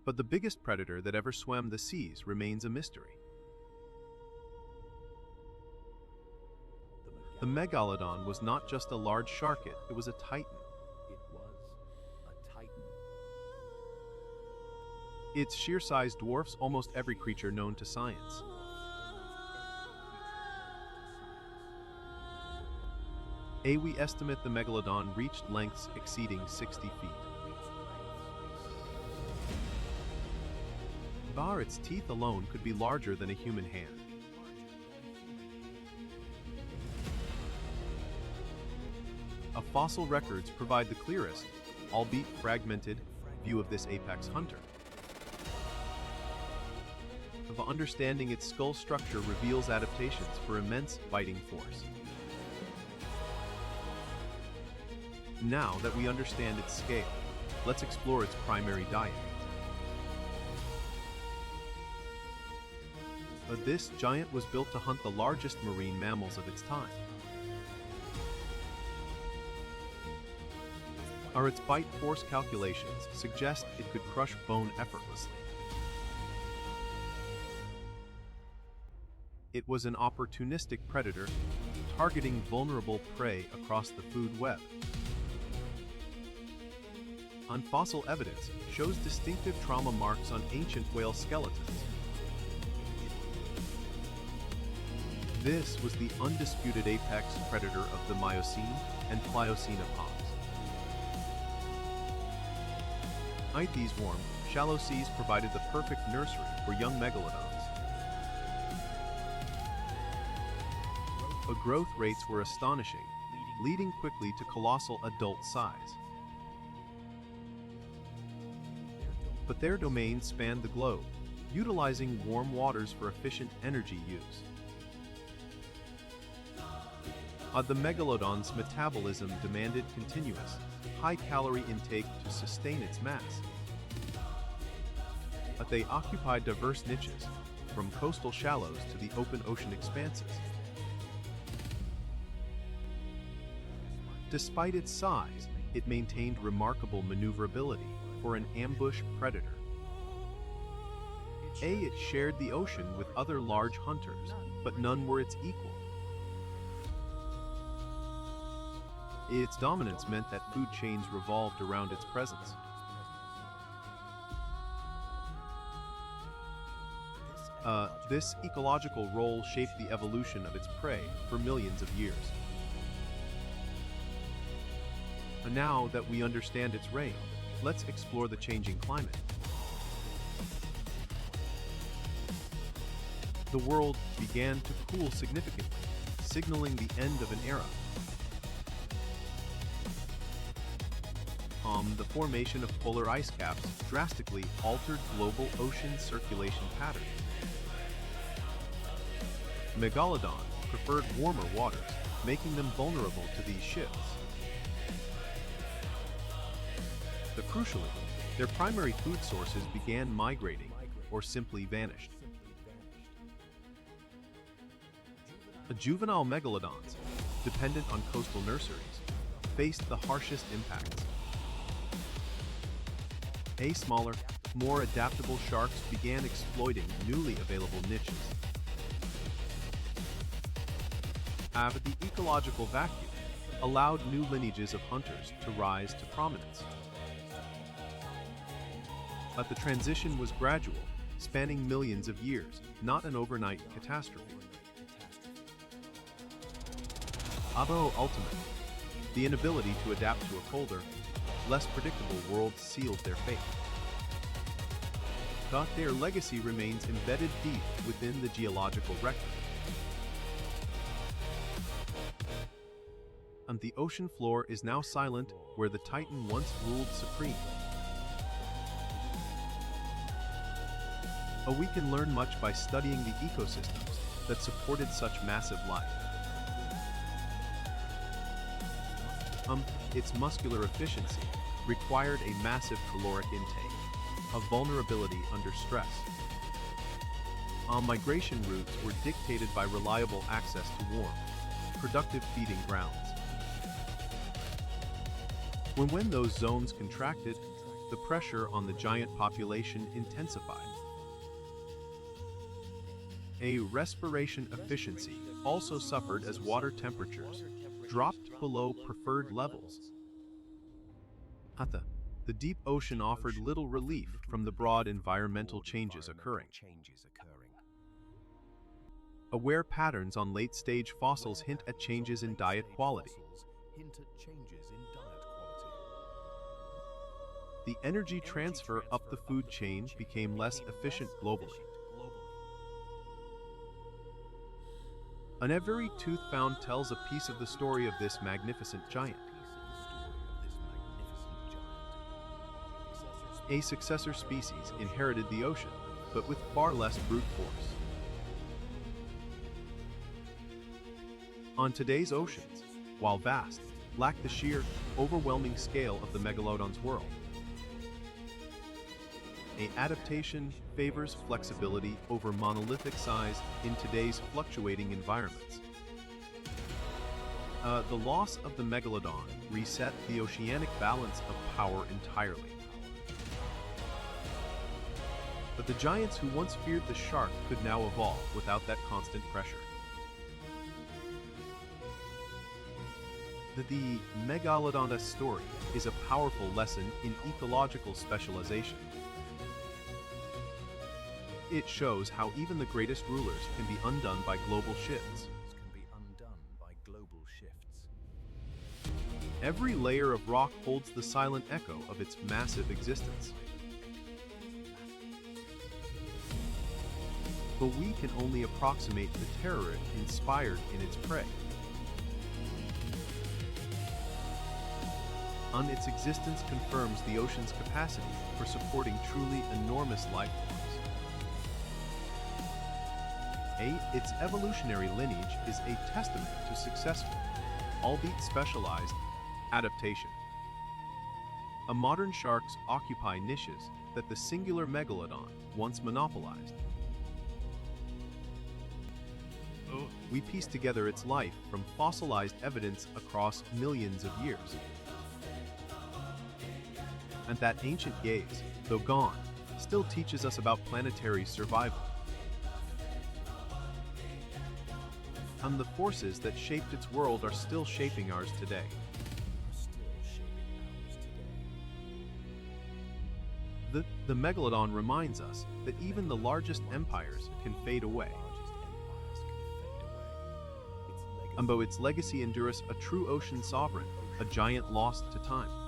But the biggest predator that ever swam the seas remains a mystery. The Megalodon was not just a large shark, it was a titan. Its sheer size dwarfs almost every creature known to science. We estimate the Megalodon reached lengths exceeding 60 feet. Its teeth alone could be larger than a human hand. Fossil records provide the clearest, albeit fragmented, view of this apex hunter. Understanding its skull structure reveals adaptations for immense biting force. Now that we understand its scale, let's explore its primary diet. This giant was built to hunt the largest marine mammals of its time. Its bite force calculations suggest it could crush bone effortlessly. It was an opportunistic predator, targeting vulnerable prey across the food web. Fossil evidence shows distinctive trauma marks on ancient whale skeletons. This was the undisputed apex predator of the Miocene and Pliocene epochs. These warm, shallow seas provided the perfect nursery for young megalodons. Growth rates were astonishing, leading quickly to colossal adult size. But their domains spanned the globe, utilizing warm waters for efficient energy use. The Megalodon's metabolism demanded continuous, high-calorie intake to sustain its mass. They occupied diverse niches, from coastal shallows to the open ocean expanses. Despite its size, it maintained remarkable maneuverability for an ambush predator. It shared the ocean with other large hunters, but none were its equal. Its dominance meant that food chains revolved around its presence. This ecological role shaped the evolution of its prey for millions of years. Now that we understand its reign, let's explore the changing climate. The world began to cool significantly, signaling the end of an era. The formation of polar ice caps drastically altered global ocean circulation patterns. Megalodon preferred warmer waters, making them vulnerable to these shifts. Crucially, their primary food sources began migrating or simply vanished. Juvenile megalodons, dependent on coastal nurseries, faced the harshest impacts. Smaller, more adaptable sharks began exploiting newly available niches. The ecological vacuum allowed new lineages of hunters to rise to prominence. But the transition was gradual, spanning millions of years, not an overnight catastrophe. Ultimately, the inability to adapt to a colder, less predictable world sealed their fate. But their legacy remains embedded deep within the geological record. The ocean floor is now silent where the Titan once ruled supreme. We can learn much by studying the ecosystems that supported such massive life. Its muscular efficiency required a massive caloric intake, a vulnerability under stress. Migration routes were dictated by reliable access to warm, productive feeding grounds. When those zones contracted, the pressure on the giant population intensified. A respiration efficiency also suffered as water temperatures dropped below preferred levels. The deep ocean offered little relief from the broad environmental changes occurring. Aware patterns on late-stage fossils hint at changes in diet quality. The energy transfer up the food chain became less efficient globally. An every tooth found tells a piece of the story of this magnificent giant. A successor species inherited the ocean, but with far less brute force. On today's oceans, while vast, lack the sheer, overwhelming scale of the Megalodon's world. A adaptation favors flexibility over monolithic size in today's fluctuating environments. The loss of the Megalodon reset the oceanic balance of power entirely. But the giants who once feared the shark could now evolve without that constant pressure. The Megalodon's story is a powerful lesson in ecological specialization. It shows how even the greatest rulers can be undone by global shifts. Every layer of rock holds the silent echo of its massive existence. But we can only approximate the terror inspired in its prey. Its existence confirms the ocean's capacity for supporting truly enormous life forms. Its evolutionary lineage is a testament to successful, albeit specialized, adaptation. Modern sharks occupy niches that the singular Megalodon once monopolized. We piece together its life from fossilized evidence across millions of years. And that ancient gaze, though gone, still teaches us about planetary survival. And the forces that shaped its world are still shaping ours today. The Megalodon reminds us that even the largest empires can fade away. But its legacy endures a true ocean sovereign, a giant lost to time.